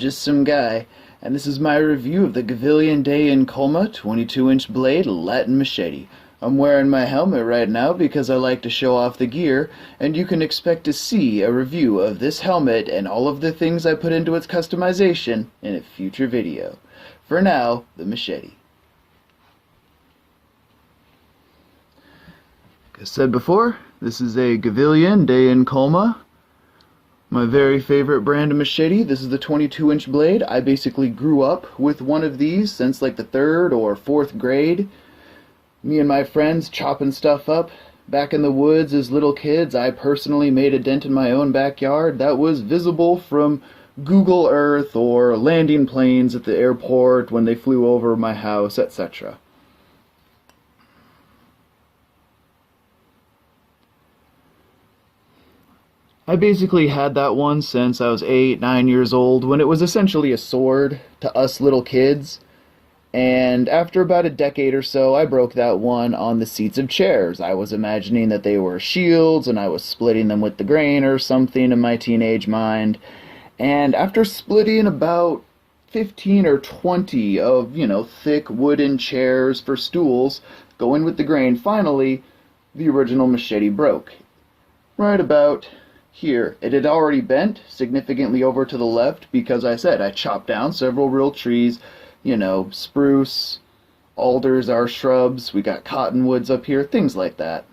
just some guy, and this is my review of the Gavilan de Incolma 22-inch blade Latin machete. I'm wearing my helmet right now because I like to show off the gear, and you can expect to see a review of this helmet and all of the things I put into its customization in a future video. For now, the machete. Like I said before, this is a Gavilan de Incolma. My very favorite brand of machete. This is the 22-inch blade. I basically grew up with one of these since like the 3rd or 4th grade. Me and my friends chopping stuff up back in the woods as little kids. I personally made a dent in my own backyard that was visible from Google Earth or landing planes at the airport when they flew over my house, etc. I basically had that one since I was 8, 9 years old, when it was essentially a sword to us little kids. And after about a decade or so, I broke that one on the seats of chairs. I was imagining that they were shields, and I was splitting them with the grain or something in my teenage mind. And after splitting about 15 or 20 of, thick wooden chairs for stools, going with the grain, finally, the original machete broke. Right about here. It had already bent significantly over to the left because I chopped down several real trees, spruce, alders are shrubs, we got cottonwoods up here, things like that.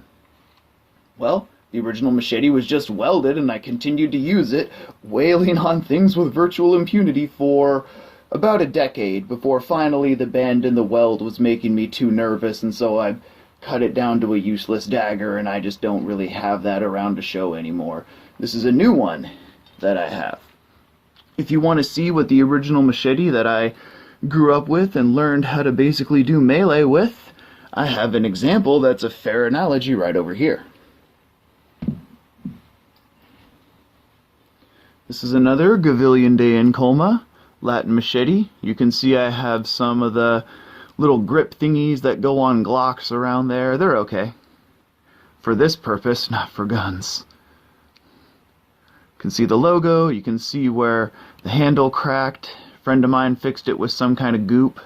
Well, the original machete was just welded and I continued to use it, wailing on things with virtual impunity for about a decade before finally the bend in the weld was making me too nervous, and so I cut it down to a useless dagger, and I just don't really have that around to show anymore. This is a new one that I have. If you want to see what the original machete that I grew up with and learned how to basically do melee with, I have an example that's a fair analogy right over here. This is another Gavilan de Incolma Latin machete. You can see I have some of the little grip thingies that go on Glocks around there. They're okay for this purpose, not for guns. You can see the logo, you can see where the handle cracked. A friend of mine fixed it with some kind of goop.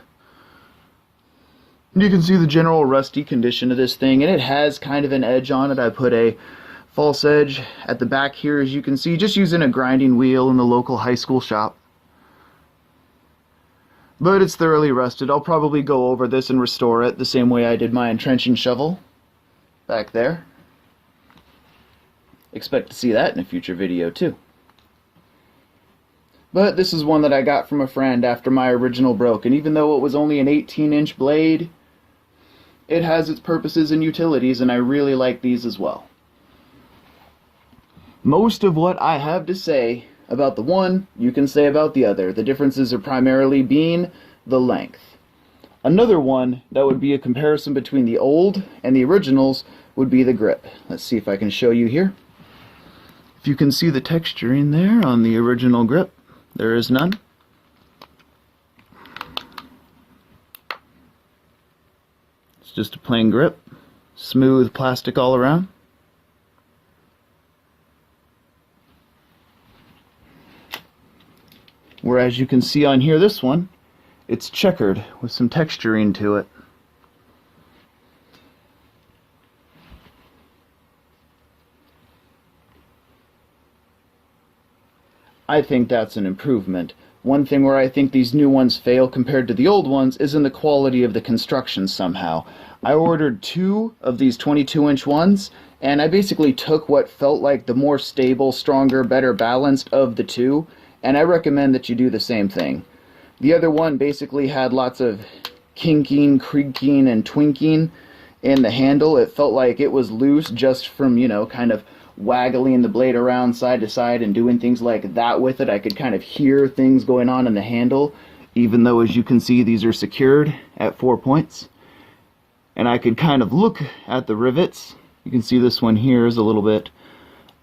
You can see the general rusty condition of this thing, and it has kind of an edge on it. I put a false edge at the back here, as you can see, just using a grinding wheel in the local high school shop. But it's thoroughly rusted. I'll probably go over this and restore it the same way I did my entrenching shovel back there. Expect to see that in a future video too. But this is one that I got from a friend after my original broke, and even though it was only an 18-inch blade, it has its purposes and utilities, and I really like these as well. Most of what I have to say about the one, you can say about the other. The differences are primarily being the length. Another one that would be a comparison between the old and the originals would be the grip. Let's see if I can show you here. If you can see the texturing there on the original grip, there is none. It's just a plain grip, smooth plastic all around. Whereas you can see on here, this one, it's checkered with some texturing to it. I think that's an improvement. One thing where I think these new ones fail compared to the old ones is in the quality of the construction somehow. I ordered 2 of these 22-inch ones, and I basically took what felt like the more stable, stronger, better balanced of the 2, and I recommend that you do the same thing. The other one basically had lots of kinking, creaking, and twinking in the handle. It felt like it was loose just from, kind of waggling the blade around side to side and doing things like that with it. I could kind of hear things going on in the handle, even though, as you can see, these are secured at 4 points. And I could kind of look at the rivets. You can see this one here is a little bit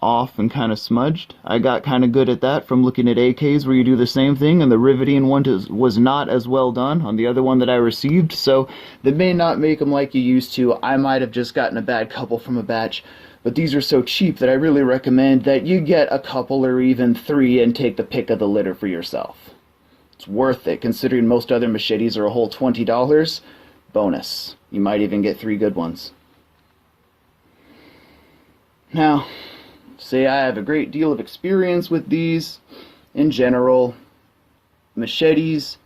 off and kind of smudged. I got kind of good at that from looking at AKs where you do the same thing, and the riveting one was not as well done on the other one that I received, so they may not make them like you used to. I might have just gotten a bad couple from a batch, but these are so cheap that I really recommend that you get a couple or even 3 and take the pick of the litter for yourself. It's worth it, considering most other machetes are a whole $20. Bonus. You might even get 3 good ones. Now, say I have a great deal of experience with these. In general, machetes,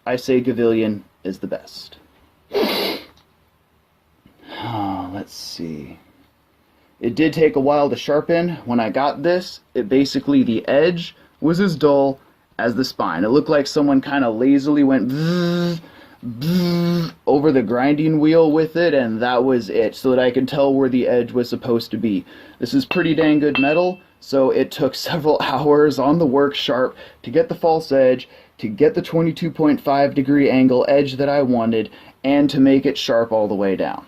I say Gavilan is the best. Let's see. It did take a while to sharpen. When I got this, basically the edge was as dull as the spine. It looked like someone kind of lazily went bzzz, bzzz, over the grinding wheel with it, and that was it, so that I could tell where the edge was supposed to be. This is pretty dang good metal, so it took several hours on the work sharp to get the false edge, to get the 22.5 degree angle edge that I wanted, and to make it sharp all the way down.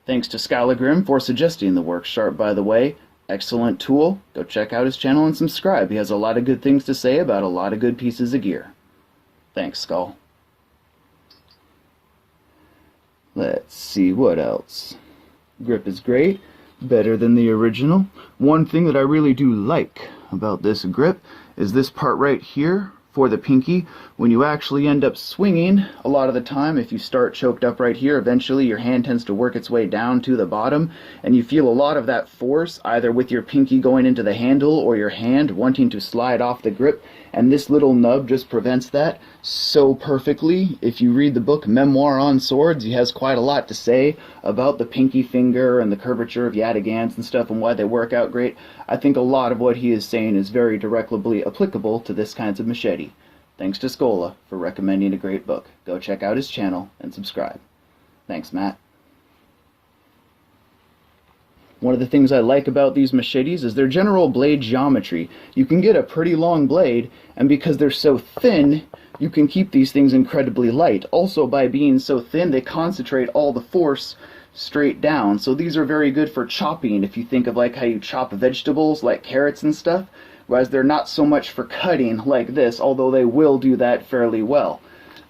Thanks to Skylagrim for suggesting the work sharp, by the way. Excellent tool. Go check out his channel and subscribe. He has a lot of good things to say about a lot of good pieces of gear. Thanks, Skull. Let's see what else. Grip is great. Better than the original. One thing that I really do like about this grip is this part right here for the pinky. When you actually end up swinging, a lot of the time, if you start choked up right here, eventually your hand tends to work its way down to the bottom, and you feel a lot of that force either with your pinky going into the handle or your hand wanting to slide off the grip, and this little nub just prevents that so perfectly. If you read the book Memoir on Swords, he has quite a lot to say about the pinky finger and the curvature of yataghans and stuff and why they work out great. I think a lot of what he is saying is very directly applicable to this kinds of machete. Thanks to Skola for recommending a great book. Go check out his channel and subscribe. Thanks, Matt. One of the things I like about these machetes is their general blade geometry. You can get a pretty long blade, and because they're so thin, you can keep these things incredibly light. Also, by being so thin, they concentrate all the force straight down. So these are very good for chopping, if you think of like how you chop vegetables, like carrots and stuff, whereas they're not so much for cutting like this, although they will do that fairly well.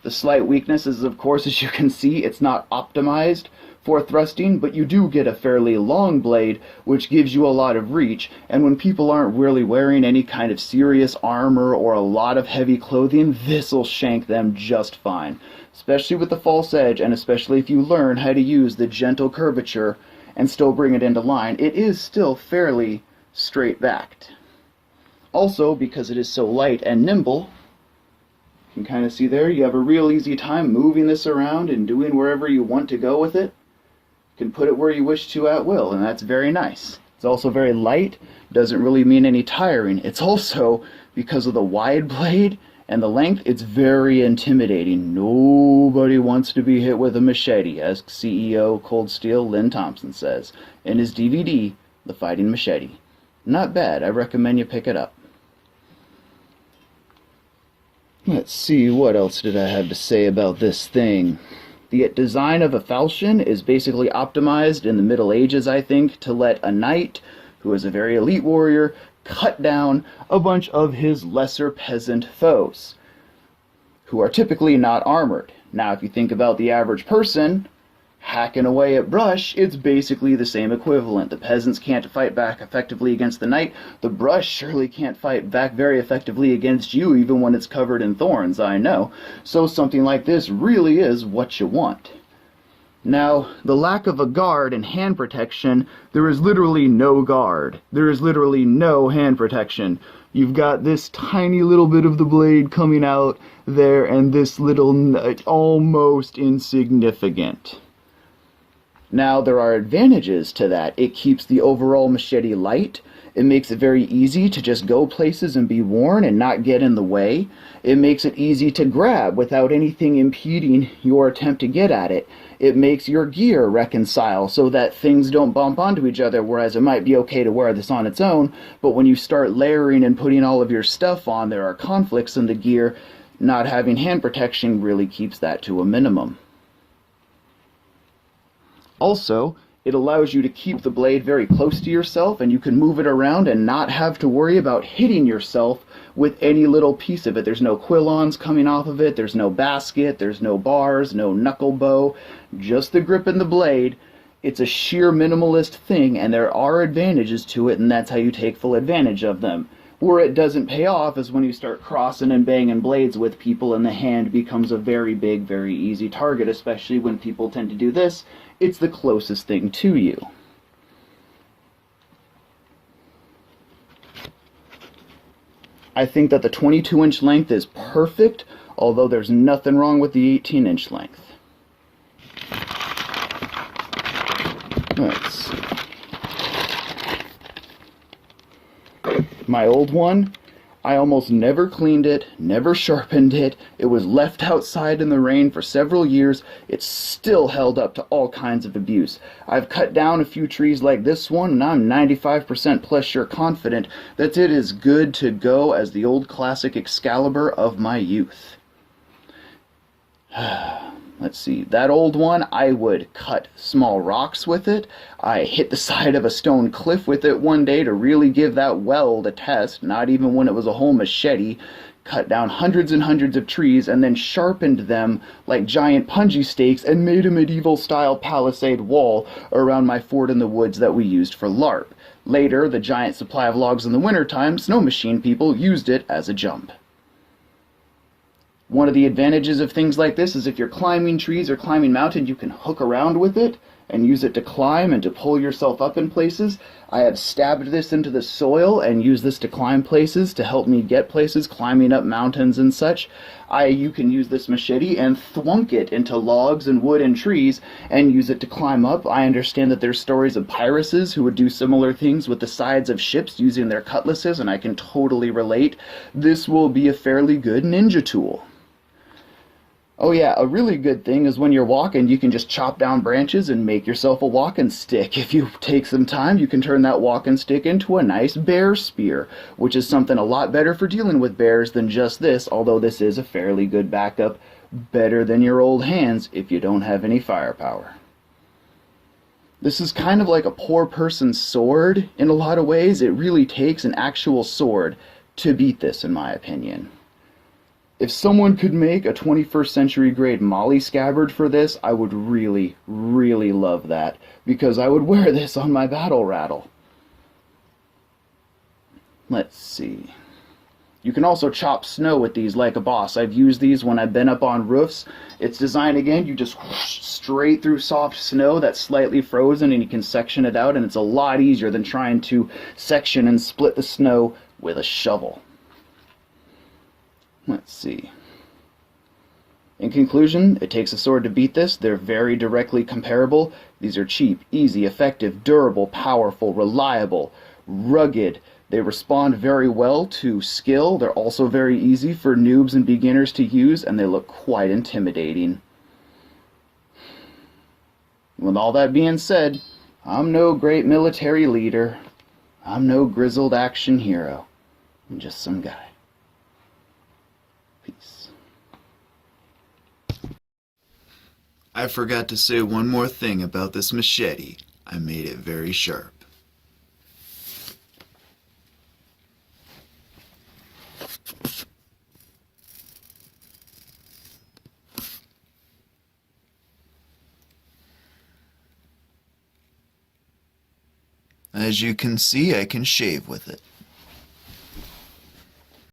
The slight weakness is, of course, as you can see, it's not optimized for thrusting, but you do get a fairly long blade, which gives you a lot of reach, and when people aren't really wearing any kind of serious armor or a lot of heavy clothing, this'll shank them just fine. Especially with the false edge, and especially if you learn how to use the gentle curvature and still bring it into line, it is still fairly straight-backed. Also, because it is so light and nimble, you can kind of see there, you have a real easy time moving this around and doing wherever you want to go with it. You can put it where you wish to at will, and that's very nice. It's also very light, doesn't really mean any tiring. It's also, because of the wide blade and the length, it's very intimidating. Nobody wants to be hit with a machete, as CEO Cold Steel Lynn Thompson says in his DVD, The Fighting Machete. Not bad, I recommend you pick it up. Let's see, what else did I have to say about this thing? The design of a falchion is basically optimized in the Middle Ages, I think, to let a knight, who is a very elite warrior, cut down a bunch of his lesser peasant foes, who are typically not armored. Now, if you think about the average person hacking away at brush, it's basically the same equivalent. The peasants can't fight back effectively against the knight. The brush surely can't fight back very effectively against you, even when it's covered in thorns, I know. So something like this really is what you want. Now, the lack of a guard and hand protection, there is literally no guard. There is literally no hand protection. You've got this tiny little bit of the blade coming out there, and this little, almost insignificant. Now, there are advantages to that. It keeps the overall machete light. It makes it very easy to just go places and be worn and not get in the way. It makes it easy to grab without anything impeding your attempt to get at it. It makes your gear reconcile so that things don't bump onto each other, whereas it might be okay to wear this on its own, but when you start layering and putting all of your stuff on, there are conflicts in the gear. Not having hand protection really keeps that to a minimum. Also, it allows you to keep the blade very close to yourself, and you can move it around and not have to worry about hitting yourself with any little piece of it. There's no quillons coming off of it, there's no basket, there's no bars, no knuckle bow, just the grip and the blade. It's a sheer minimalist thing, and there are advantages to it, and that's how you take full advantage of them. Where it doesn't pay off is when you start crossing and banging blades with people and the hand becomes a very big, very easy target, especially when people tend to do this. It's the closest thing to you. I think that the 22-inch length is perfect, although there's nothing wrong with the 18-inch length. Let's see. My old one, I almost never cleaned it, never sharpened it. It was left outside in the rain for several years. It's still held up to all kinds of abuse. I've cut down a few trees like this one, and I'm 95% plus sure confident that it is good to go as the old classic Excalibur of my youth. Let's see, that old one, I would cut small rocks with it. I hit the side of a stone cliff with it one day to really give that weld a test, not even when it was a whole machete. Cut down hundreds and hundreds of trees and then sharpened them like giant punji stakes and made a medieval-style palisade wall around my fort in the woods that we used for LARP. Later, the giant supply of logs in the wintertime, snow machine people used it as a jump. One of the advantages of things like this is if you're climbing trees or climbing mountains, you can hook around with it and use it to climb and to pull yourself up in places. I have stabbed this into the soil and used this to climb places to help me get places, climbing up mountains and such. You can use this machete and thwunk it into logs and wood and trees and use it to climb up. I understand that there's stories of pirates who would do similar things with the sides of ships using their cutlasses, and I can totally relate. This will be a fairly good ninja tool. Oh yeah, a really good thing is when you're walking, you can just chop down branches and make yourself a walking stick. If you take some time, you can turn that walking stick into a nice bear spear, which is something a lot better for dealing with bears than just this, although this is a fairly good backup. Better than your old hands if you don't have any firepower. This is kind of like a poor person's sword in a lot of ways. It really takes an actual sword to beat this, in my opinion. If someone could make a 21st century grade Molly scabbard for this, I would really, really love that, because I would wear this on my battle rattle. Let's see. You can also chop snow with these like a boss. I've used these when I've been up on roofs. It's designed again, you just whoosh straight through soft snow that's slightly frozen and you can section it out, and it's a lot easier than trying to section and split the snow with a shovel. Let's see. In conclusion, it takes a sword to beat this. They're very directly comparable. These are cheap, easy, effective, durable, powerful, reliable, rugged. They respond very well to skill. They're also very easy for noobs and beginners to use, and they look quite intimidating. With all that being said, I'm no great military leader. I'm no grizzled action hero. I'm just some guy. Peace. I forgot to say one more thing about this machete. I made it very sharp. As you can see, I can shave with it.